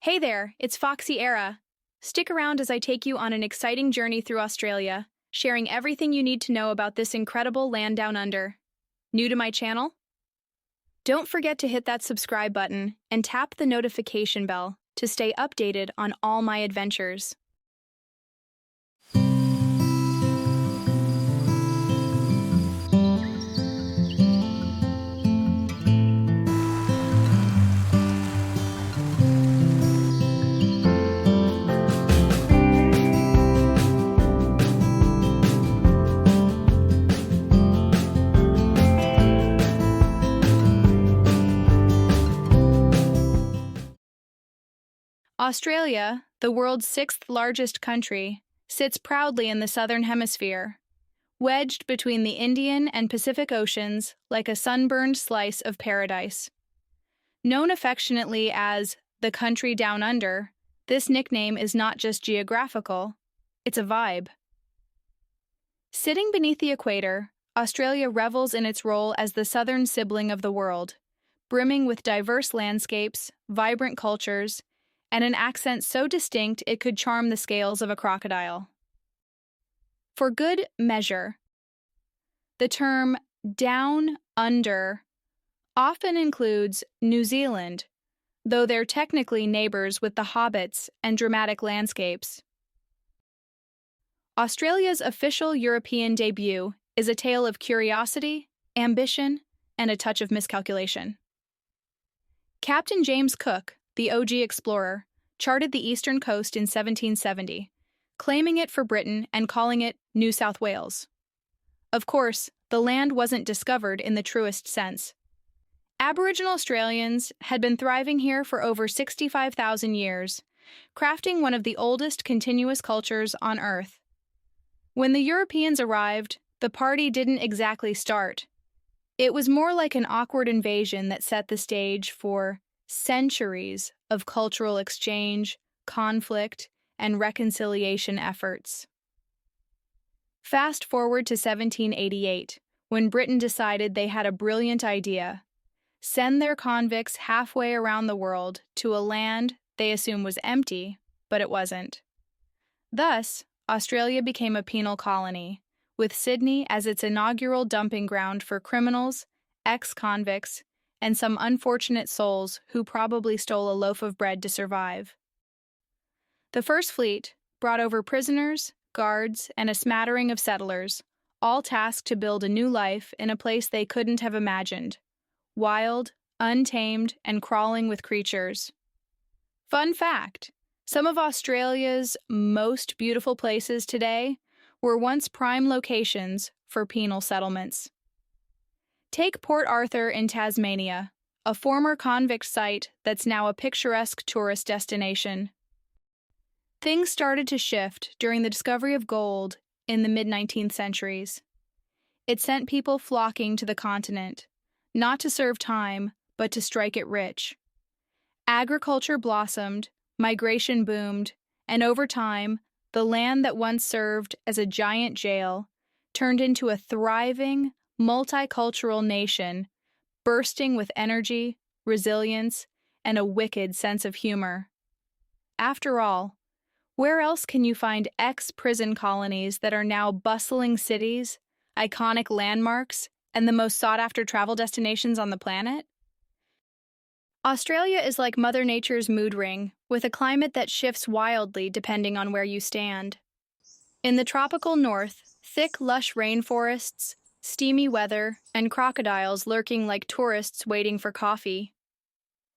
Hey there, it's Foxy Aira. Stick around as I take you on an exciting journey through Australia, sharing everything you need to know about this incredible land down under. New to my channel? Don't forget to hit that subscribe button and tap the notification bell to stay updated on all my adventures. Australia, the world's sixth largest country, sits proudly in the southern hemisphere, wedged between the Indian and Pacific Oceans like a sunburned slice of paradise. Known affectionately as the country down under, this nickname is not just geographical, it's a vibe. Sitting beneath the equator, Australia revels in its role as the southern sibling of the world, brimming with diverse landscapes, vibrant cultures, and an accent so distinct it could charm the scales of a crocodile. For good measure, the term down under often includes New Zealand, though they're technically neighbors with the hobbits and dramatic landscapes. Australia's official European debut is a tale of curiosity, ambition, and a touch of miscalculation. Captain James Cook, the OG explorer, charted the eastern coast in 1770, claiming it for Britain and calling it New South Wales. Of course, the land wasn't discovered in the truest sense. Aboriginal Australians had been thriving here for over 65,000 years, crafting one of the oldest continuous cultures on Earth. When the Europeans arrived, the party didn't exactly start. It was more like an awkward invasion that set the stage for centuries of cultural exchange, conflict, and reconciliation efforts. Fast forward to 1788, when Britain decided they had a brilliant idea: send their convicts halfway around the world to a land they assumed was empty, but it wasn't. Thus, Australia became a penal colony, with Sydney as its inaugural dumping ground for criminals, ex-convicts, and some unfortunate souls who probably stole a loaf of bread to survive. The First Fleet brought over prisoners, guards, and a smattering of settlers, all tasked to build a new life in a place they couldn't have imagined: wild, untamed, and crawling with creatures. Fun fact: some of Australia's most beautiful places today were once prime locations for penal settlements. Take Port Arthur in Tasmania, a former convict site that's now a picturesque tourist destination. Things started to shift during the discovery of gold in the mid-19th centuries. It sent people flocking to the continent, not to serve time, but to strike it rich. Agriculture blossomed, migration boomed, and over time, the land that once served as a giant jail turned into a thriving, multicultural nation, bursting with energy, resilience, and a wicked sense of humor. After all, where else can you find ex-prison colonies that are now bustling cities, iconic landmarks, and the most sought-after travel destinations on the planet? Australia is like Mother Nature's mood ring, with a climate that shifts wildly depending on where you stand. In the tropical north, thick, lush rainforests, steamy weather, and crocodiles lurking like tourists waiting for coffee.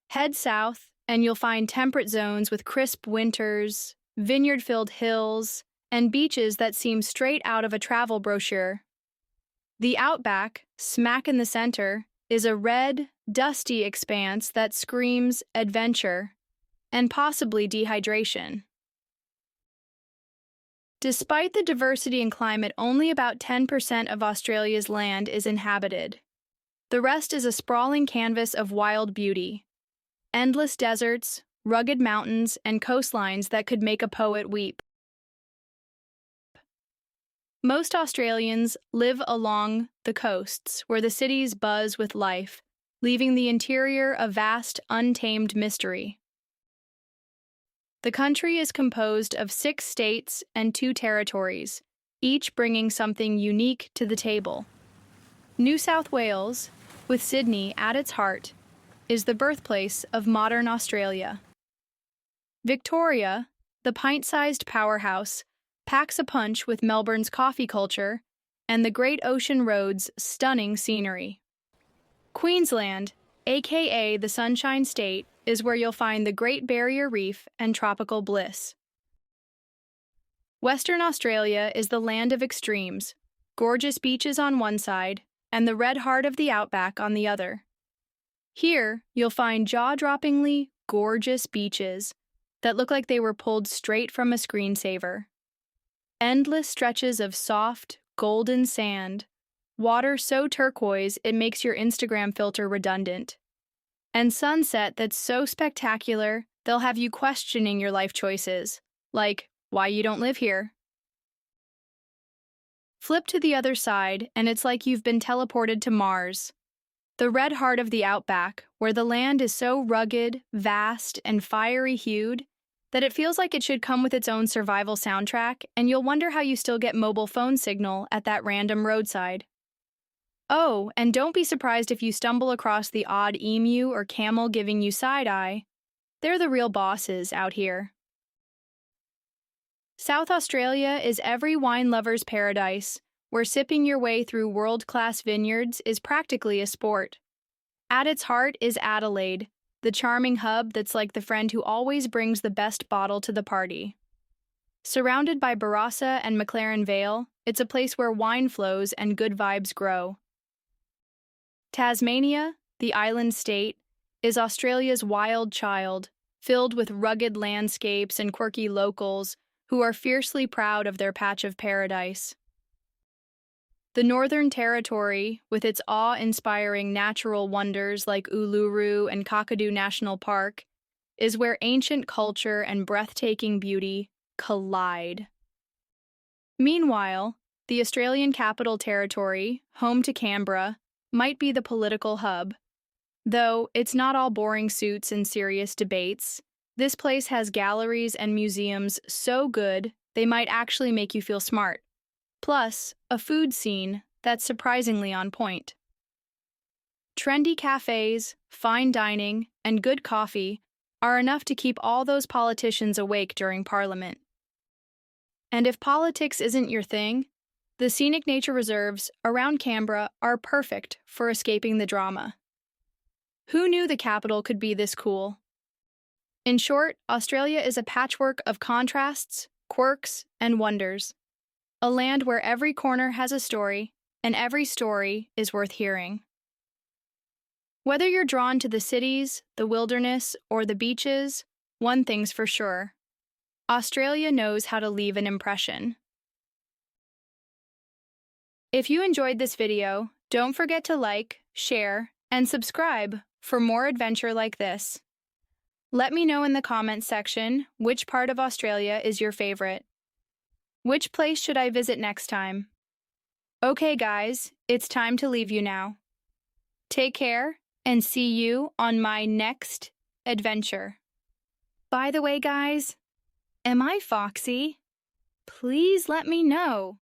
Head south, and you'll find temperate zones with crisp winters, vineyard-filled hills, and beaches that seem straight out of a travel brochure. The Outback, smack in the center, is a red, dusty expanse that screams adventure and possibly dehydration. Despite the diversity in climate, only about 10% of Australia's land is inhabited. The rest is a sprawling canvas of wild beauty. Endless deserts, rugged mountains, and coastlines that could make a poet weep. Most Australians live along the coasts, where the cities buzz with life, leaving the interior a vast, untamed mystery. The country is composed of 6 states and 2 territories, each bringing something unique to the table. New South Wales, with Sydney at its heart, is the birthplace of modern Australia. Victoria, the pint-sized powerhouse, packs a punch with Melbourne's coffee culture and the Great Ocean Road's stunning scenery. Queensland, aka the Sunshine State, is where you'll find the Great Barrier Reef and tropical bliss. Western Australia is the land of extremes, gorgeous beaches on one side and the red heart of the Outback on the other. Here, you'll find jaw-droppingly gorgeous beaches that look like they were pulled straight from a screensaver. Endless stretches of soft, golden sand, water so turquoise it makes your Instagram filter redundant, and sunset that's so spectacular they'll have you questioning your life choices, like why you don't live here. Flip to the other side, and it's like you've been teleported to Mars. The red heart of the Outback, where the land is so rugged, vast, and fiery-hued that it feels like it should come with its own survival soundtrack, and you'll wonder how you still get mobile phone signal at that random roadside. Oh, and don't be surprised if you stumble across the odd emu or camel giving you side-eye. They're the real bosses out here. South Australia is every wine lover's paradise, where sipping your way through world-class vineyards is practically a sport. At its heart is Adelaide, the charming hub that's like the friend who always brings the best bottle to the party. Surrounded by Barossa and McLaren Vale, it's a place where wine flows and good vibes grow. Tasmania, the island state, is Australia's wild child, filled with rugged landscapes and quirky locals who are fiercely proud of their patch of paradise. The Northern Territory, with its awe-inspiring natural wonders like Uluru and Kakadu National Park, is where ancient culture and breathtaking beauty collide. Meanwhile, the Australian Capital Territory, home to Canberra, might be the political hub. Though it's not all boring suits and serious debates, this place has galleries and museums so good they might actually make you feel smart. Plus, a food scene that's surprisingly on point. Trendy cafes, fine dining, and good coffee are enough to keep all those politicians awake during Parliament. And if politics isn't your thing, the scenic nature reserves around Canberra are perfect for escaping the drama. Who knew the capital could be this cool? In short, Australia is a patchwork of contrasts, quirks, and wonders. A land where every corner has a story, and every story is worth hearing. Whether you're drawn to the cities, the wilderness, or the beaches, one thing's for sure: Australia knows how to leave an impression. If you enjoyed this video, don't forget to like, share, and subscribe for more adventure like this. Let me know in the comments section which part of Australia is your favorite. Which place should I visit next time? Okay, guys, it's time to leave you now. Take care, and see you on my next adventure. By the way, guys, am I Foxy? Please let me know.